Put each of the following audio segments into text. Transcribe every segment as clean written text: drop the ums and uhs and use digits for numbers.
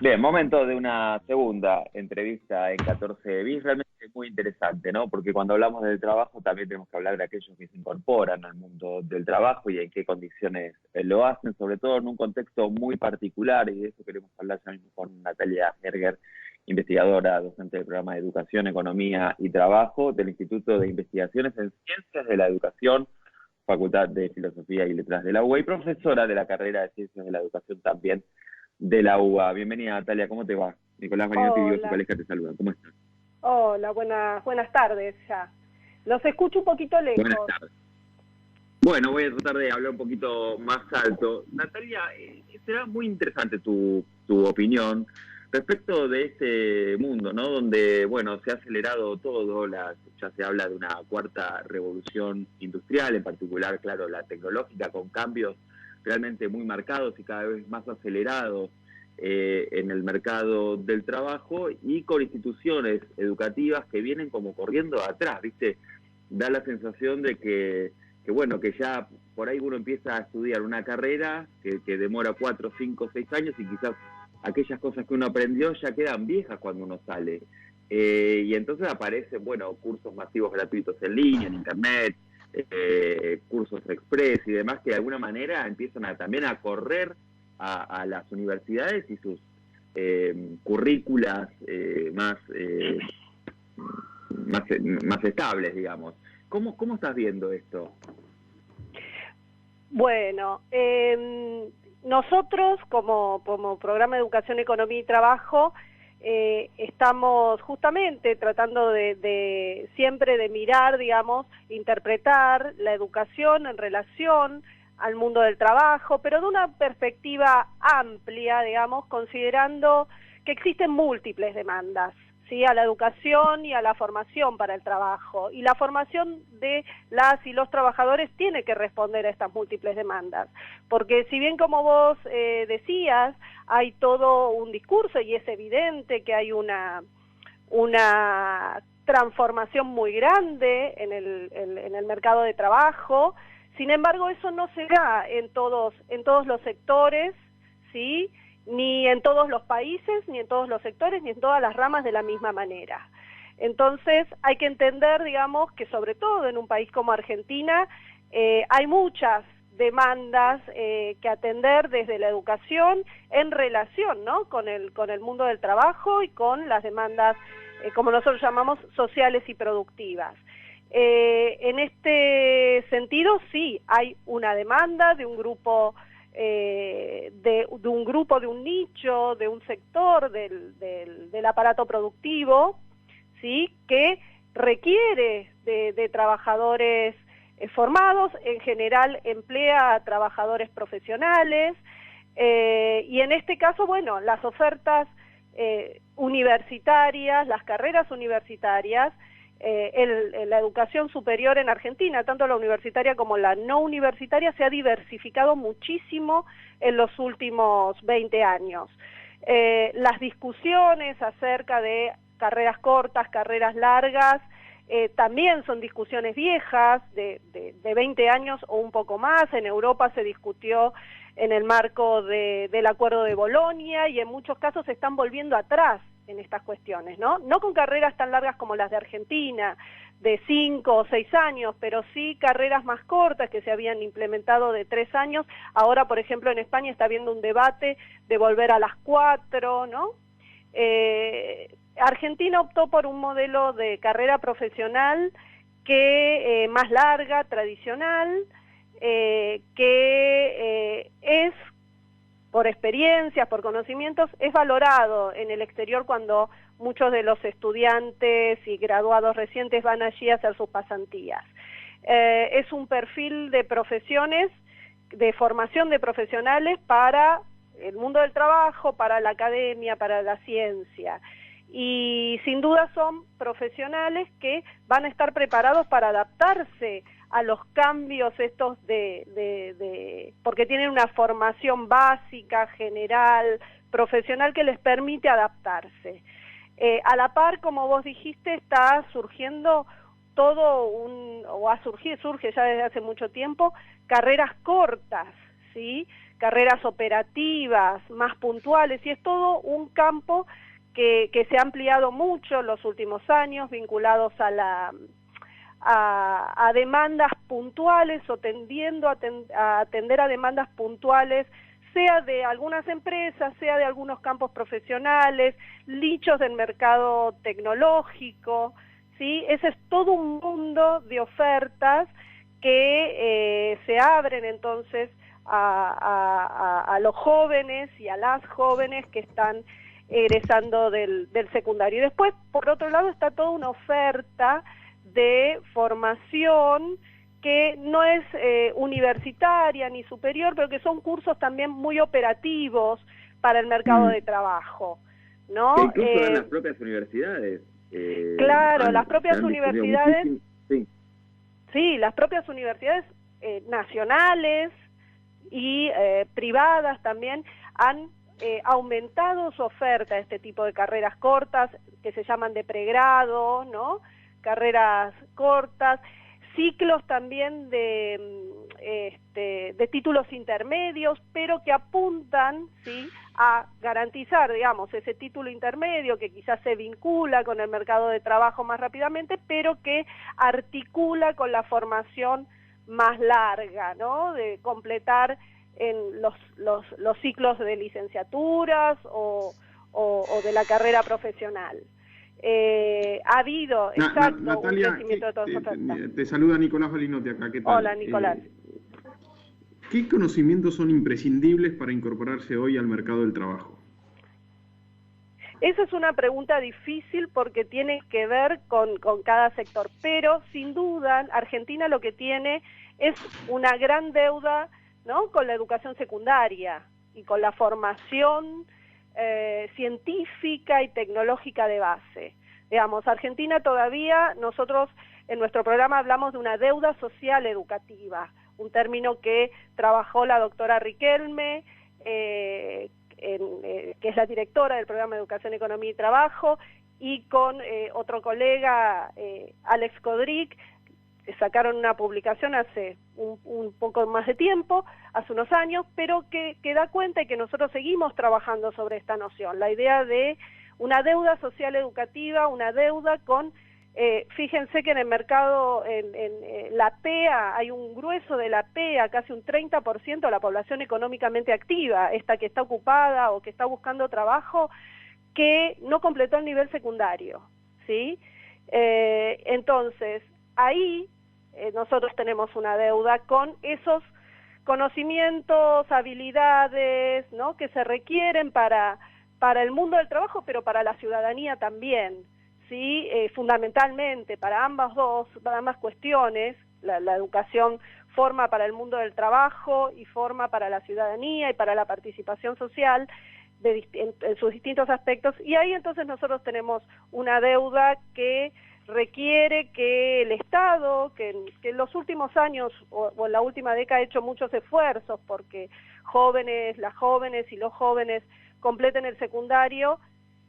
Bien, momento de una segunda entrevista en 14 bis, realmente muy interesante, ¿no? Porque cuando hablamos del trabajo también tenemos que hablar de aquellos que se incorporan al mundo del trabajo y en qué condiciones lo hacen, sobre todo en un contexto muy particular, y de eso queremos hablar ya mismo con Natalia Herger, investigadora, docente del programa de Educación, Economía y Trabajo del Instituto de Investigaciones en Ciencias de la Educación, Facultad de Filosofía y Letras de la UBA, y profesora de la carrera de Ciencias de la Educación también de la UBA. Bienvenida, Natalia, ¿cómo te va? Nicolás Marinotti y Diego Hola, Zucalesca te saludan. ¿Cómo estás? hola, buenas tardes ya. Los escucho un poquito Buenas lejos. tardes. Bueno, voy a tratar de hablar un poquito más alto. Natalia, será muy interesante tu opinión respecto de este mundo, ¿no? Donde, bueno, se ha acelerado todo, ya se habla de una cuarta revolución industrial, en particular, claro, la tecnológica, con cambios realmente muy marcados y cada vez más acelerados en el mercado del trabajo y con instituciones educativas que vienen como corriendo atrás, ¿viste? Da la sensación de que bueno, que ya por ahí uno empieza a estudiar una carrera que demora 4, 5, 6 años y quizás aquellas cosas que uno aprendió ya quedan viejas cuando uno sale. Y entonces aparecen, bueno, cursos masivos gratuitos en línea, en internet, cursos express y demás que de alguna manera empiezan también a correr a las universidades y sus currículas más estables, digamos. ¿Cómo estás viendo esto? Bueno, nosotros como programa de Educación, Economía y Trabajo estamos justamente tratando de siempre de mirar, digamos, interpretar la educación en relación al mundo del trabajo, pero de una perspectiva amplia, digamos, considerando que existen múltiples demandas, ¿sí?, a la educación y a la formación para el trabajo. Y la formación de las y los trabajadores tiene que responder a estas múltiples demandas. Porque si bien, como vos decías, hay todo un discurso y es evidente que hay una transformación muy grande en el mercado de trabajo, sin embargo, eso no se da en todos los sectores, ¿sí?, ni en todos los países, ni en todos los sectores, ni en todas las ramas de la misma manera. Entonces, hay que entender, digamos, que sobre todo en un país como Argentina, hay muchas demandas que atender desde la educación en relación, ¿no?, con el mundo del trabajo y con las demandas, como nosotros llamamos, sociales y productivas. En este sentido, sí, hay una demanda de un grupo, de un nicho, de un sector del aparato productivo, ¿sí?, que requiere de trabajadores formados, en general emplea a trabajadores profesionales, y en este caso, bueno, las ofertas universitarias, las carreras universitarias, la educación superior en Argentina, tanto la universitaria como la no universitaria, se ha diversificado muchísimo en los últimos 20 años. Las discusiones acerca de carreras cortas, carreras largas, también son discusiones viejas, de 20 años o un poco más. En Europa se discutió en el marco del Acuerdo de Bolonia y en muchos casos se están volviendo atrás en estas cuestiones, ¿no? No con carreras tan largas como las de Argentina, de 5 o 6 años, pero sí carreras más cortas que se habían implementado de 3 años. Ahora, por ejemplo, en España está habiendo un debate de volver a las 4, ¿no? Argentina optó por un modelo de carrera profesional que más larga, tradicional, que es, por experiencias, por conocimientos, es valorado en el exterior cuando muchos de los estudiantes y graduados recientes van allí a hacer sus pasantías. Es un perfil de profesiones, de formación de profesionales para el mundo del trabajo, para la academia, para la ciencia. Y sin duda son profesionales que van a estar preparados para adaptarse a los cambios estos porque tienen una formación básica, general, profesional, que les permite adaptarse. A la par, como vos dijiste, está surgiendo surge ya desde hace mucho tiempo, carreras cortas, ¿sí?, carreras operativas más puntuales, y es todo un campo que se ha ampliado mucho en los últimos años, vinculados a demandas puntuales o tendiendo a atender a demandas puntuales, sea de algunas empresas, sea de algunos campos profesionales, nichos del mercado tecnológico, ¿sí? Ese es todo un mundo de ofertas que se abren entonces a los jóvenes y a las jóvenes que están egresando del secundario. Y después, por otro lado, está toda una oferta de formación que no es universitaria ni superior, pero que son cursos también muy operativos para el mercado de trabajo, ¿no? Que incluso dan las propias universidades. Claro, las propias universidades, sí, las propias universidades nacionales y privadas también han aumentado su oferta a este tipo de carreras cortas que se llaman de pregrado, ¿no? Carreras cortas, ciclos también de títulos intermedios, pero que apuntan, ¿sí?, a garantizar, digamos, ese título intermedio que quizás se vincula con el mercado de trabajo más rápidamente, pero que articula con la formación más larga, ¿no?, de completar en los ciclos de licenciaturas o de la carrera profesional. Ha habido, exacto, Natalia, un crecimiento de todas ofertas. Te saluda Nicolás Balinotti acá, ¿qué tal? Hola, Nicolás. ¿Qué conocimientos son imprescindibles para incorporarse hoy al mercado del trabajo? Esa es una pregunta difícil porque tiene que ver con cada sector, pero sin duda Argentina lo que tiene es una gran deuda, ¿no?, con la educación secundaria y con la formación científica y tecnológica de base. Digamos, Argentina todavía, nosotros en nuestro programa hablamos de una deuda social educativa, un término que trabajó la doctora Riquelme, que es la directora del programa de Educación, Economía y Trabajo, y con otro colega, Alex Codric, sacaron una publicación hace un poco más de tiempo, hace unos años, pero que da cuenta y que nosotros seguimos trabajando sobre esta noción, la idea de una deuda social educativa, una deuda con, fíjense que en el mercado, en la PEA, hay un grueso de la PEA, casi un 30% de la población económicamente activa, esta que está ocupada o que está buscando trabajo, que no completó el nivel secundario, ¿sí? Entonces, ahí nosotros tenemos una deuda con esos conocimientos, habilidades, ¿no?, que se requieren para el mundo del trabajo, pero para la ciudadanía también, ¿sí? Fundamentalmente para ambas cuestiones, la educación forma para el mundo del trabajo y forma para la ciudadanía y para la participación social en sus distintos aspectos, y ahí entonces nosotros tenemos una deuda que requiere que el Estado, que en los últimos años o en la última década ha hecho muchos esfuerzos porque las jóvenes y los jóvenes completen el secundario.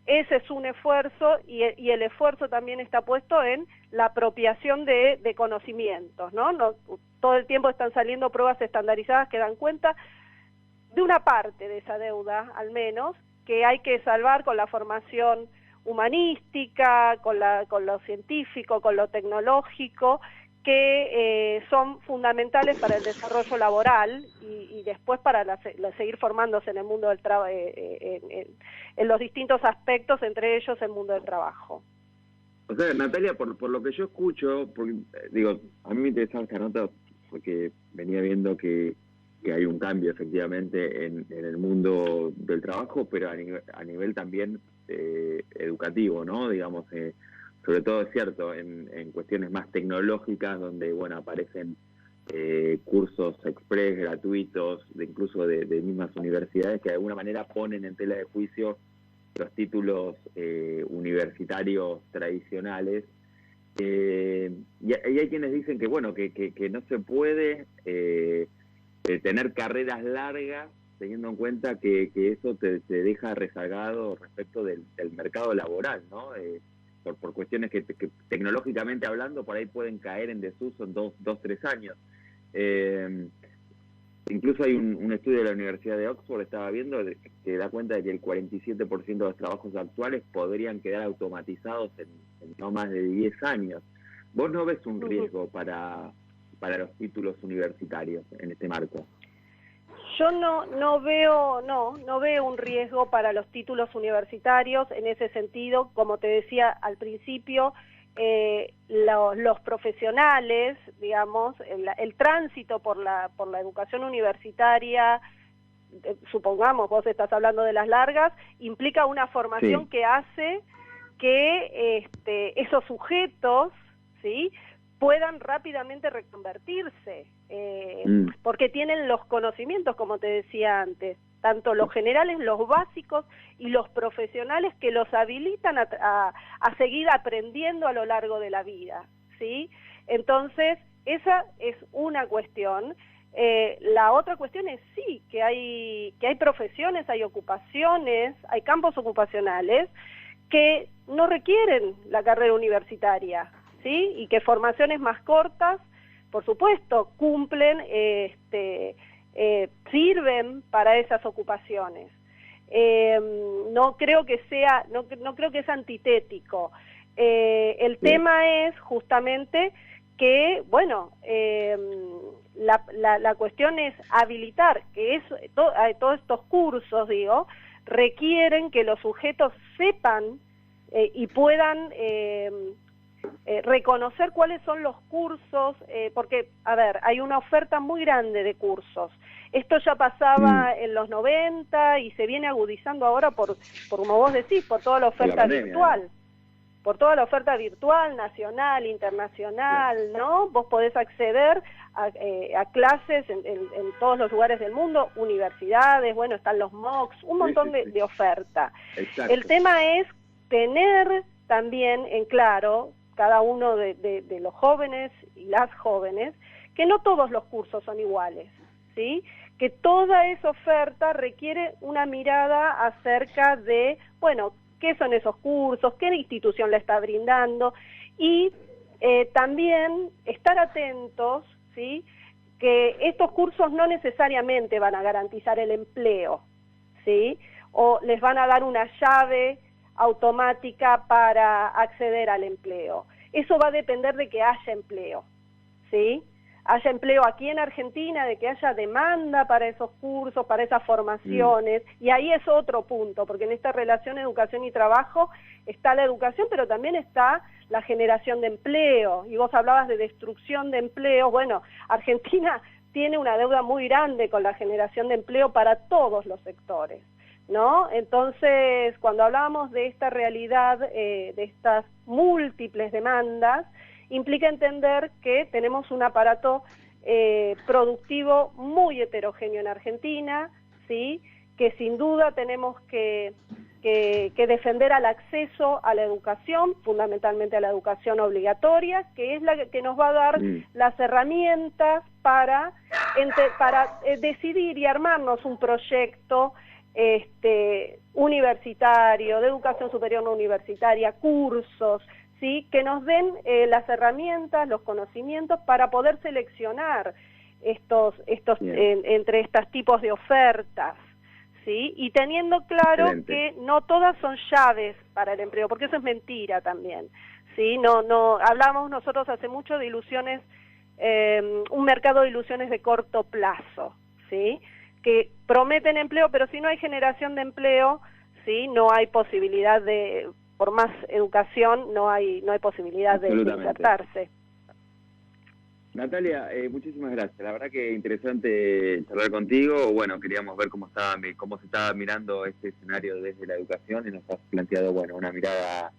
Ese es un esfuerzo y el esfuerzo también está puesto en la apropiación de conocimientos, ¿no? Todo el tiempo están saliendo pruebas estandarizadas que dan cuenta de una parte de esa deuda, al menos, que hay que salvar con la formación humanística, con lo científico, con lo tecnológico, que son fundamentales para el desarrollo laboral y después para seguir formándose en el mundo del trabajo, en los distintos aspectos, entre ellos el mundo del trabajo. O sea, Natalia, por lo que yo escucho, porque, digo, a mí me interesaba esta nota porque venía viendo que hay un cambio efectivamente en el mundo del trabajo, pero a nivel también educativo, ¿no? Digamos, sobre todo es cierto en cuestiones más tecnológicas, donde, bueno, aparecen cursos express gratuitos, incluso de mismas universidades, que de alguna manera ponen en tela de juicio los títulos universitarios tradicionales. Y hay quienes dicen que, bueno, que no se puede tener carreras largas teniendo en cuenta que eso te deja rezagado respecto del mercado laboral, ¿no? Por cuestiones que tecnológicamente hablando por ahí pueden caer en desuso en 2, 3 años. incluso hay un estudio de la Universidad de Oxford, estaba viendo, que da cuenta de que el 47% de los trabajos actuales podrían quedar automatizados en no más de 10 años. ¿Vos no ves un riesgo para los títulos universitarios en este marco? Yo no veo un riesgo para los títulos universitarios en ese sentido. Como te decía al principio, los profesionales, digamos, el tránsito por la educación universitaria, supongamos, vos estás hablando de las largas, implica una formación que hace que esos sujetos, ¿sí?, puedan rápidamente reconvertirse, porque tienen los conocimientos, como te decía antes, tanto los generales, los básicos y los profesionales que los habilitan a seguir aprendiendo a lo largo de la vida, ¿sí? Entonces, esa es una cuestión. La otra cuestión es sí, que hay profesiones, hay ocupaciones, hay campos ocupacionales que no requieren la carrera universitaria, ¿sí? Y que formaciones más cortas, por supuesto, cumplen, sirven para esas ocupaciones. No creo que sea, no creo que es antitético. El tema es justamente que, bueno, la cuestión es habilitar que todos estos cursos, digo, requieren que los sujetos sepan y puedan reconocer cuáles son los cursos, porque, a ver, hay una oferta muy grande de cursos. Esto ya pasaba en los 90 y se viene agudizando ahora por como vos decís, por toda la oferta virtual. Por toda la oferta virtual, nacional, internacional, ¿no? Vos podés acceder a clases en todos los lugares del mundo, universidades, bueno, están los MOOCs, un montón de oferta. Exacto. El tema es tener también en claro, cada uno de los jóvenes y las jóvenes, que no todos los cursos son iguales, ¿sí? Que toda esa oferta requiere una mirada acerca de, bueno, qué son esos cursos, qué institución la está brindando, y también estar atentos, ¿sí?, que estos cursos no necesariamente van a garantizar el empleo, ¿sí?, o les van a dar una llave automática para acceder al empleo. Eso va a depender de que haya empleo, ¿sí?, haya empleo aquí en Argentina, de que haya demanda para esos cursos, para esas formaciones, y ahí es otro punto, porque en esta relación educación y trabajo está la educación, pero también está la generación de empleo, y vos hablabas de destrucción de empleo. Bueno, Argentina tiene una deuda muy grande con la generación de empleo para todos los sectores, ¿no? Entonces, cuando hablábamos de esta realidad, de estas múltiples demandas, implica entender que tenemos un aparato productivo muy heterogéneo en Argentina, ¿sí?, que sin duda tenemos que defender al acceso a la educación, fundamentalmente a la educación obligatoria, que es la que nos va a dar las herramientas para decidir y armarnos un proyecto universitario, de educación superior no universitaria, cursos, ¿sí?, que nos den las herramientas, los conocimientos para poder seleccionar entre estos tipos de ofertas, ¿sí?, y teniendo claro que no todas son llaves para el empleo, porque eso es mentira también, ¿sí? No hablamos nosotros hace mucho de ilusiones, un mercado de ilusiones de corto plazo, ¿sí?, que prometen empleo, pero si no hay generación de empleo, ¿sí?, no hay posibilidad de, por más educación, no hay posibilidad de insertarse. Natalia, muchísimas gracias. La verdad que interesante charlar contigo. Bueno, queríamos ver cómo se estaba mirando este escenario desde la educación, y nos has planteado, bueno, una mirada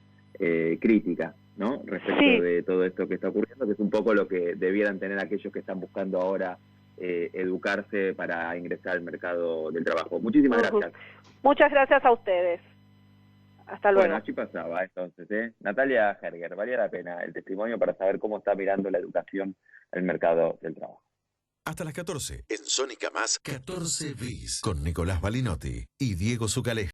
crítica, ¿no?, respecto de todo esto que está ocurriendo, que es un poco lo que debieran tener aquellos que están buscando ahora educarse para ingresar al mercado del trabajo. Muchísimas gracias. Muchas gracias a ustedes. Hasta luego. Bueno, así pasaba entonces, Natalia Herger, valía la pena el testimonio para saber cómo está mirando la educación al mercado del trabajo. Hasta las 14, en Sónica Más, 14 bis, con Nicolás Balinotti y Diego Zucalé.